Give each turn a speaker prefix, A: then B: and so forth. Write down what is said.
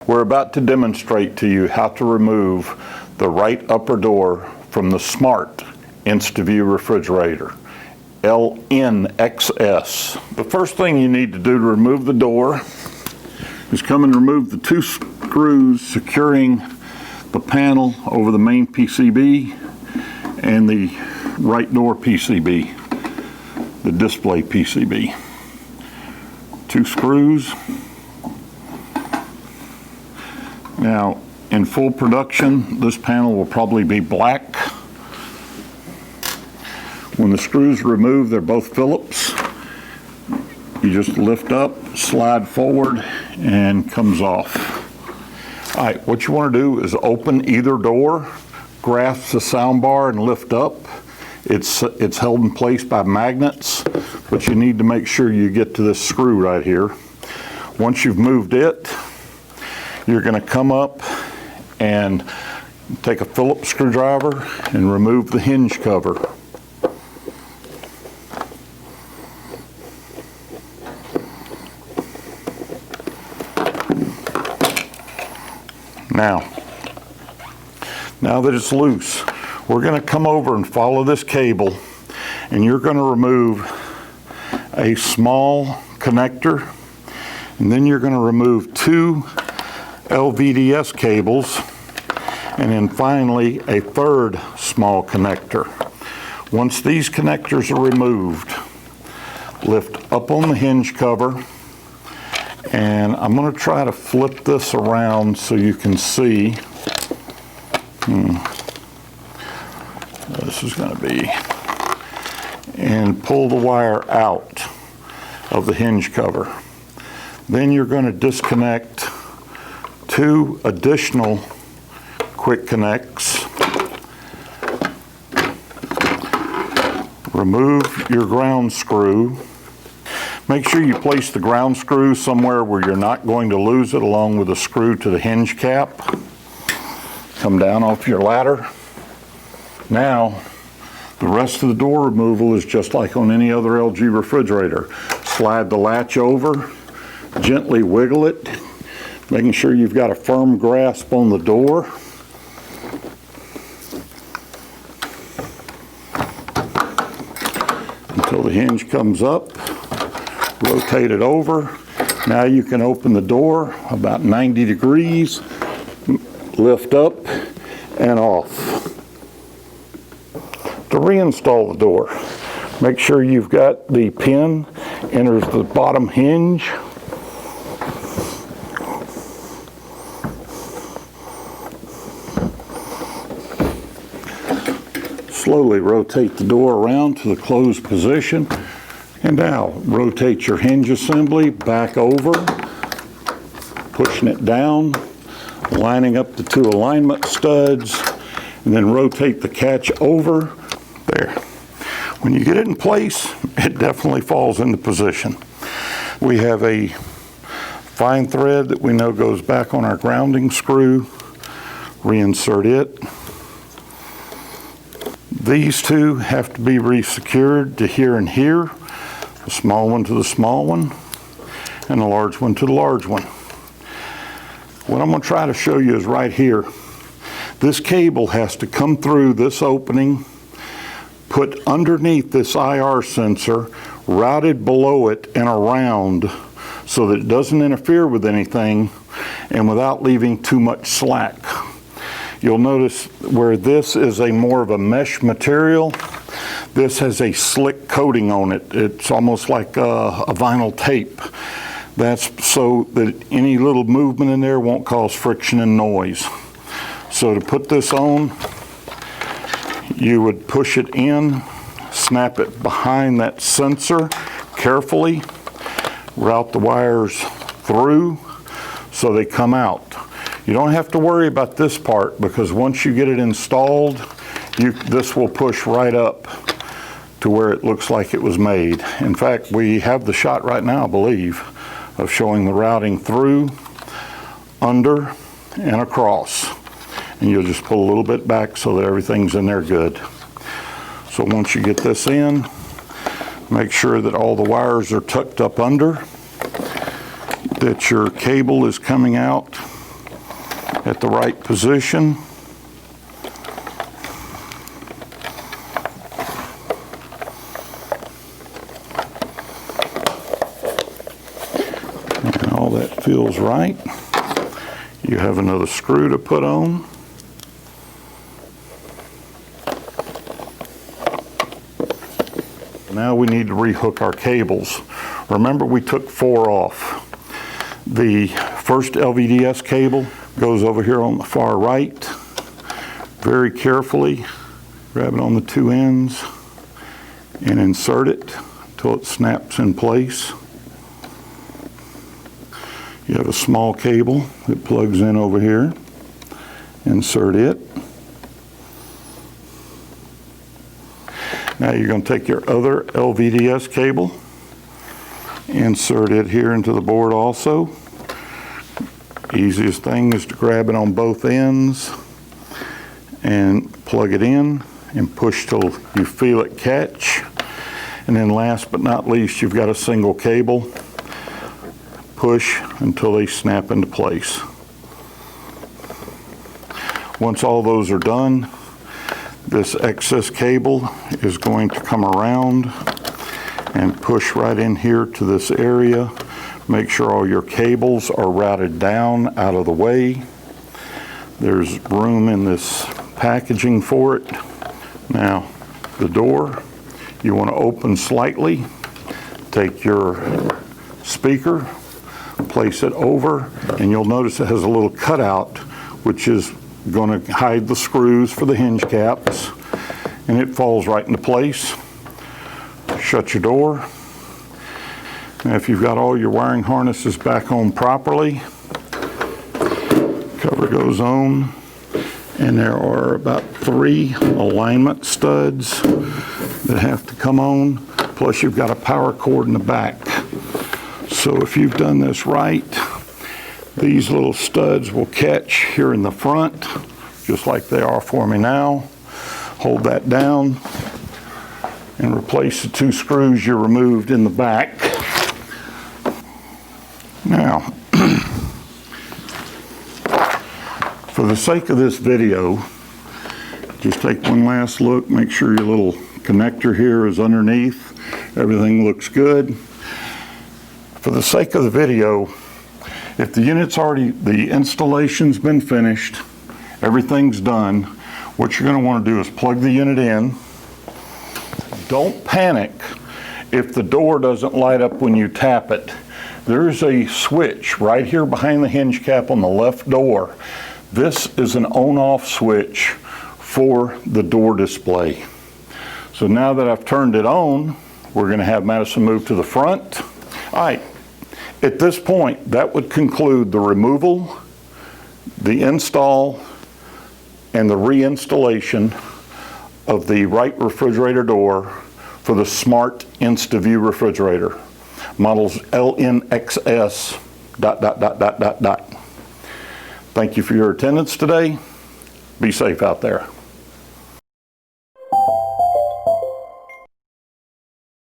A: We're about to demonstrate to you how to remove the right upper door from the Smart InstaView refrigerator, LNXS. The first thing you need to do to remove the door is come and remove the two screws securing the panel over the main PCB and the right door PCB, the display PCB. Two screws. Now, in full production, this panel will probably be black. When the screws are removed, they're both Phillips. You just lift up, slide forward, and comes off. All right, what you want to do is open either door, grasp the sound bar, and lift up. It's held in place by magnets, but you need to make sure you get to this screw right here. Once you've moved it, you're going to come up and take a Phillips screwdriver and remove the hinge cover. Now that it's loose, we're going to come over and follow this cable, and you're going to remove a small connector, and then you're going to remove two LVDS cables, and then finally a third small connector. Once these connectors are removed, lift up on the hinge cover, and I'm going to try to flip this around so you can see. This is going to be, and pull the wire out of the hinge cover. Then you're going to disconnect two additional quick connects. Remove your ground screw. Make sure you place the ground screw somewhere where you're not going to lose it, along with the screw to the hinge cap. Come down off your ladder. Now, the rest of the door removal is just like on any other LG refrigerator. Slide the latch over, gently wiggle it, making sure you've got a firm grasp on the door. Until the hinge comes up, rotate it over. Now you can open the door about 90 degrees, lift up and off. To reinstall the door, make sure you've got the pin enters the bottom hinge. Slowly rotate the door around to the closed position, and now rotate your hinge assembly back over, pushing it down, lining up the two alignment studs, and then rotate the catch over. There. When you get it in place, it definitely falls into position. We have a fine thread that we know goes back on our grounding screw. Reinsert it. These two have to be resecured to here and here, the small one to the small one, and the large one to the large one. What I'm going to try to show you is right here. This cable has to come through this opening, put underneath this IR sensor, routed below it and around so that it doesn't interfere with anything and without leaving too much slack. You'll notice where this is a more of a mesh material, this has a slick coating on it. It's almost like a vinyl tape. That's so that any little movement in there won't cause friction and noise. So to put this on, you would push it in, snap it behind that sensor carefully, route the wires through so they come out. You don't have to worry about this part, because once you get it installed, this will push right up to where it looks like it was made. In fact, we have the shot right now, I believe, of showing the routing through, under, and across. And you'll just pull a little bit back so that everything's in there good. So once you get this in, make sure that all the wires are tucked up under, that your cable is coming out at the right position. And all that feels right. You have another screw to put on. Now we need to rehook our cables. Remember, we took 4 off. The first LVDS cable goes over here on the far right. Very carefully grab it on the 2 ends and insert it until it snaps in place. You have a small cable that plugs in over here. Insert it. Now you're going to take your other LVDS cable, insert it here into the board also. Easiest thing is to grab it on both ends and plug it in and push till you feel it catch. And then last but not least, you've got a single cable. Push until they snap into place. Once all those are done, this excess cable is going to come around and push right in here to this area. Make sure all your cables are routed down out of the way. There's room in this packaging for it. Now, the door, you want to open slightly. Take your speaker, place it over, and you'll notice it has a little cutout, which is going to hide the screws for the hinge caps, and it falls right into place. Shut your door. Now, if you've got all your wiring harnesses back on properly, cover goes on, and there are about 3 alignment studs that have to come on, plus you've got a power cord in the back. So if you've done this right, these little studs will catch here in the front, just like they are for me now. Hold that down and replace the 2 screws you removed in the back. Now, for the sake of this video, just take one last look, make sure your little connector here is underneath. Everything looks good. For the sake of the video, if the unit's already, the installation's been finished, everything's done, what you're going to want to do is plug the unit in. Don't panic if the door doesn't light up when you tap it. There's a switch right here behind the hinge cap on the left door. This is an on-off switch for the door display. So now that I've turned it on, we're going to have Madison move to the front. All right. At this point, that would conclude the removal, the install, and the reinstallation of the right refrigerator door for the Smart InstaView refrigerator, models LNXS ... Thank you for your attendance today. Be safe out there.